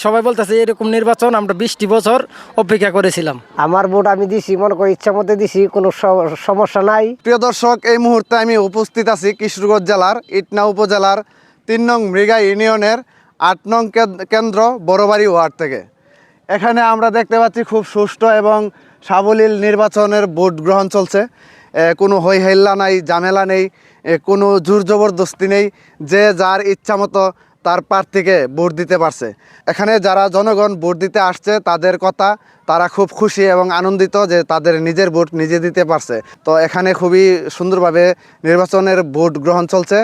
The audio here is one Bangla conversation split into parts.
সবাই বলতেছে এরকম নির্বাচন আমরা 20টি বছর অপেক্ষা করেছিলাম। আমার ভোট আমি দিছি, মনে করি ইচ্ছা মতো দিছি, কোনো সমস্যা নাই। প্রিয় দর্শক, এই মুহূর্তে আমি উপস্থিত আছি কিশোরগঞ্জ জেলার ইটনা উপজেলার 3 নং মৃগা ইউনিয়নের 8 নং কেন্দ্র বড়বাড়ি ওয়ার্ড থেকে। এখানে আমরা দেখতে পাচ্ছি খুব সুষ্ঠু এবং সাবলীল নির্বাচনের ভোট গ্রহণ চলছে। কোনো হই হেল্লা নাই, ঝামেলা নেই, কোনো জোর জবরদস্তি নেই। যে যার ইচ্ছা মতো তার প্রার্থীকে ভোট দিতে পারছে। এখানে যারা জনগণ ভোট দিতে আসছে তাদের কথা, তারা খুব খুশি এবং আনন্দিত যে তাদের নিজের ভোট নিজে দিতে পারছে। তো এখানে খুবই সুন্দরভাবে নির্বাচনের ভোট গ্রহণ চলছে।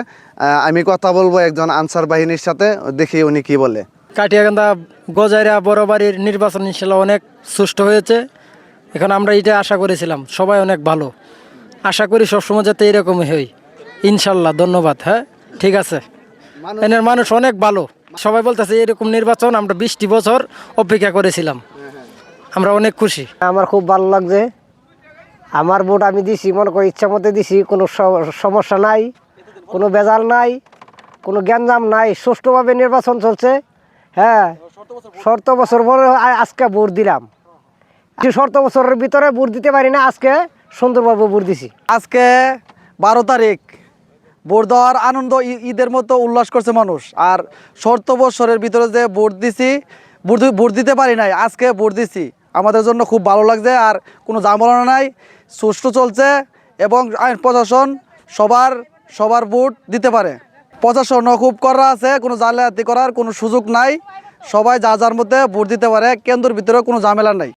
আমি কথা বলবো একজন আনসার বাহিনীর সাথে, দেখি উনি কি বলে। কাটিয়াকান্দা গজাইরা বড়বাড়ির নির্বাচন ইনশাল্লাহ অনেক সুষ্ঠু হয়েছে। এখন আমরা এটা আশা করেছিলাম, সবাই অনেক ভালো। আশা করি সবসময় যাতে এরকমই হই ইনশাল্লাহ। ধন্যবাদ। হ্যাঁ, ঠিক আছে। এখানের মানুষ অনেক ভালো। সবাই বলতেছে এরকম নির্বাচন আমরা 20টি বছর অপেক্ষা করেছিলাম। আমরা অনেক খুশি। আমার খুব ভালো লাগছে। আমার ভোট আমি দিছি, মনে করি ইচ্ছা মতো দিছি, কোনো সমস্যা নাই, কোনো বেজাল নাই, কোনো গ্যাঞ্জাম নাই, সুষ্ঠুভাবে নির্বাচন চলছে। হ্যাঁ, 70 বছর পরে আজকে ভোট দিলাম। 70 বছরের ভিতরে ভোট দিতে পারি না, আজকে সুন্দরভাবে ভোট দিছি। আজকে 12 তারিখ, ভোট দেওয়ার আনন্দ ঈদের মতো উল্লাস করছে মানুষ। আর 70 বছরের ভিতরে যে ভোট দিছি, ভোট দিতে পারি নাই, আজকে ভোট দিছি, আমাদের জন্য খুব ভালো লাগছে। আর কোনো ঝামেলা নাই, সুষ্ঠু চলছে এবং আইন প্রশাসন সবার ভোট দিতে পারে। প্রশাসনও খুব করা আছে, কোনো জালিয়াতি করার কোনো সুযোগ নাই। সবাই যার মধ্যে ভোট দিতে পারে, কেন্দ্রের ভিতরে কোনো ঝামেলা নাই।